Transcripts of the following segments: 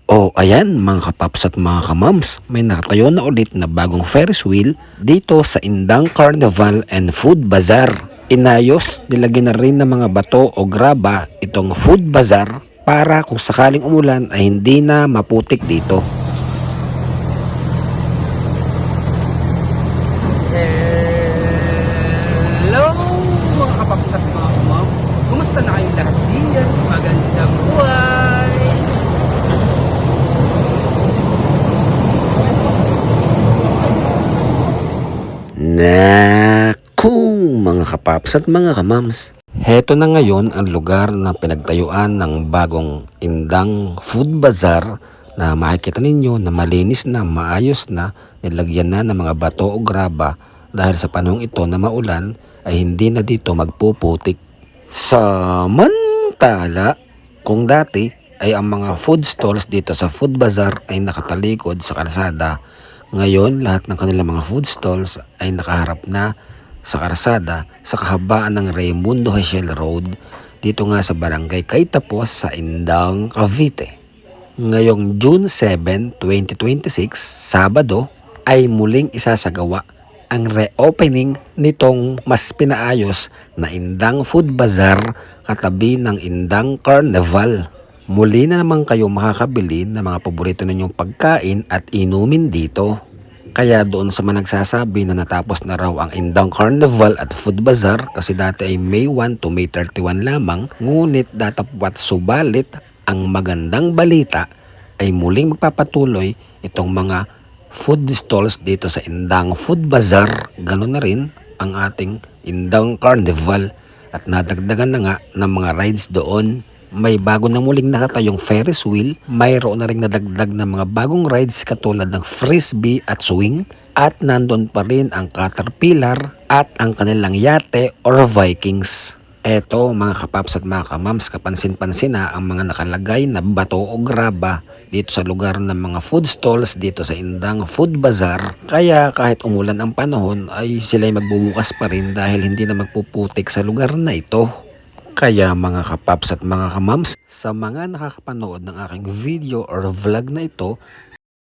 O ayan mga kapaps at mga kamams, may nakatayo na ulit na bagong Ferris wheel dito sa Indang Carnival and Food Bazaar. Inayos, nilagyan na rin ng mga bato o graba itong Food Bazaar para kung sakaling umulan ay hindi na maputik dito. Hello mga kapaps at mga kamams, kumusta na kayong lahat diyan? Magandang buhay! Naku mga kapaps at mga kamams, heto na ngayon ang lugar na pinagtayuan ng bagong Indang Food Bazaar na makikita ninyo na malinis na, maayos na, nilagyan na ng mga bato o graba dahil sa panahong ito na maulan ay hindi na dito magpuputik. Samantala, kung dati ay ang mga food stalls dito sa Food Bazaar ay nakatalikod sa kalsada, ngayon, lahat ng kanilang mga food stalls ay nakaharap na sa karsada sa kahabaan ng Raimundo Hechel Road dito nga sa Barangay Caytapos sa Indang, Cavite. Ngayong June 7, 2026, Sabado, ay muling isasagawa ang reopening nitong mas pinaayos na Indang Food Bazaar katabi ng Indang Carnival. Muli na naman kayo makakabili ng mga paborito ninyong pagkain at inumin dito. Kaya doon sa mga nagsasabi na natapos na raw ang Indang Carnival at Food Bazaar kasi dati ay May 1 to May 31 lamang, ngunit datapwat subalit ang magandang balita ay muling magpapatuloy itong mga food stalls dito sa Indang Food Bazaar. Ganoon na rin ang ating Indang Carnival at nadagdagan na nga ng mga rides doon. May bago na muling nakatayong Ferris wheel, mayroon na rin nadagdag na mga bagong rides katulad ng frisbee at swing, at nandun pa rin ang Caterpillar at ang kanilang yate or Vikings. Eto mga kapaps at mga kamams, kapansin-pansin na ang mga nakalagay na bato o graba dito sa lugar ng mga food stalls dito sa Indang Food Bazaar. Kaya kahit umulan ang panahon ay sila'y magbubukas pa rin dahil hindi na magpuputik sa lugar na ito. Kaya mga kapaps at mga kamams, sa mga nakakapanood ng aking video or vlog na ito,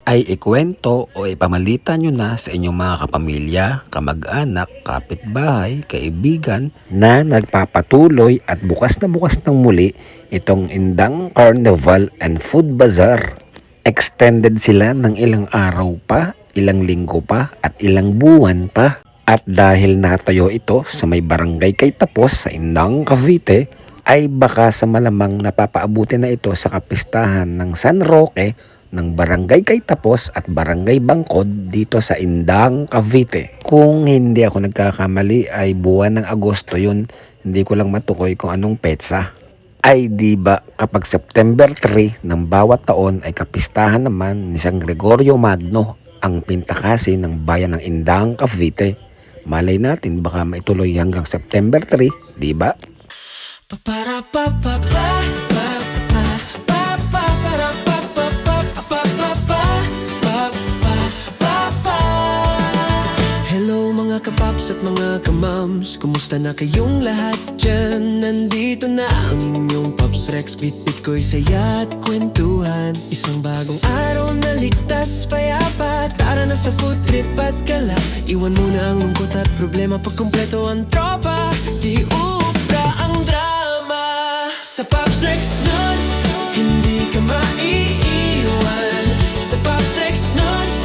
ay ikwento o ipamalita nyo na sa inyong mga kapamilya, kamag-anak, kapitbahay, kaibigan na nagpapatuloy at bukas na muli itong Indang Carnival and Food Bazaar. Extended sila ng ilang araw pa, ilang linggo pa at ilang buwan pa. At dahil nakatayo ito sa may barangay Caytapos sa Indang, Cavite, ay baka sa malamang napapaabuti na ito sa kapistahan ng San Roque ng Barangay Caytapos at Barangay Bangkod dito sa Indang, Cavite. Kung hindi ako nagkakamali ay buwan ng Agosto yun, hindi ko lang matukoy kung anong petsa. Ay di ba kapag September 3 ng bawat taon ay kapistahan naman ni San Gregorio Magno ang pintakasi ng bayan ng Indang, Cavite. Malay natin baka maituloy hanggang September 3, di ba? Hello mga kapaps at mga kamams, kumusta na kayong lahat dyan? Nandito na ang inyong Paps Rex, bit-bit ko'y saya at kwentuhan. Isang bagong araw na ligtas, payapa, tara na sa food trip at gala. Iwan muna ang lungkot at problema, pag kumpleto ang tropa, di ubra ang drama. Sa Paps Rex Nuts, hindi ka maiiwan. Sa Paps Rex Nuts,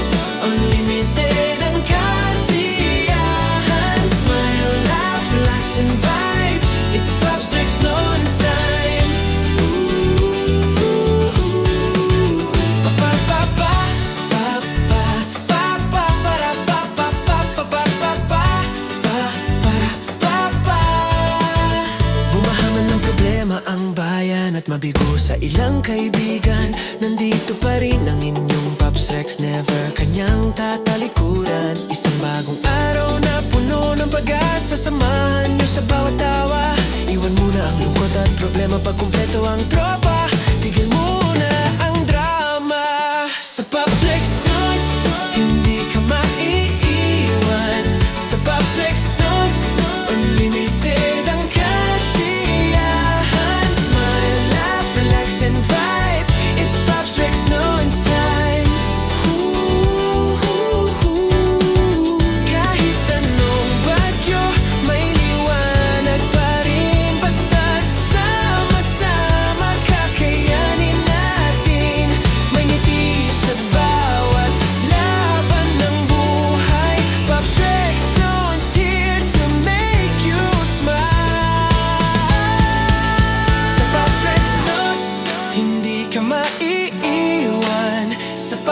unlimited ang kasiyahan. Smile, laugh, relax and vibe, it's Paps Rex Nuts time. Ang bayan at mabigo sa ilang kaibigan, nandito pa rin ang inyong Paps Rex, never kanyang tatalikuran. Isang bagong araw na puno ng pag-asa, samahan nyo sa bawat tawa. Iwan muna ang lungkot at problema, pag kumpleto ang tropa, tigil muna ang drama. Sa Paps Rex Nuts, hindi ka maiiwan. Sa Paps Rex Nuts, unlimited ang kasiyahan. Smile, laugh, relax and vibe, it's Paps Rex Nuts.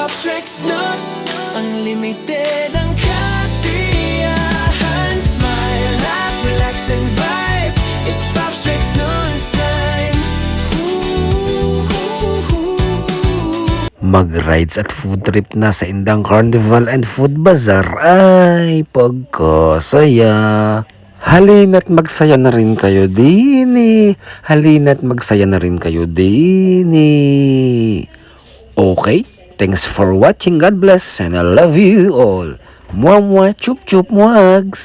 Pops Rex Nuts, unlimited ang kasiyahan. Smile, laugh, relax, and vibe. It's Pops Rex Nuts time. Mag-rides at food trip na sa Indang Carnival and Food Bazaar ay pagkasaya. Halina't magsaya na rin kayo dini. Halina't magsaya na rin kayo dini. Okay, thanks for watching. God bless and I love you all. Mwah mwah, chup chup mwags.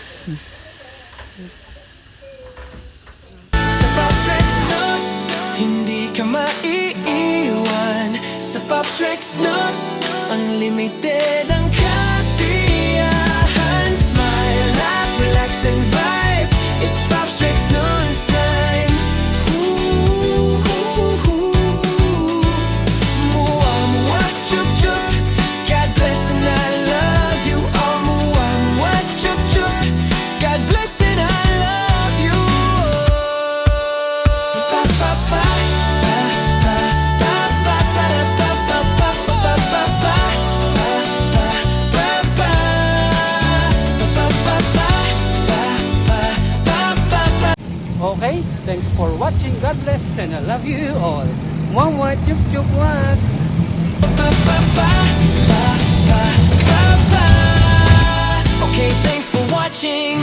Sa Pops Rex Nuts, hindi ka maiiwan. Sa Pops Rex Nuts, unlimited ang kasiyahan. Smile, laugh, relax, and vibe. It's Pops Rex Nuts time. Mua, mua, chup, chup. God bless and I love you all. Mua, mua, chup, chup. God bless and I love you all. Pa, pa, pa. Okay, thanks for watching. God bless and I love you all. Mwah mwah, chup chup wax. Okay, thanks for watching.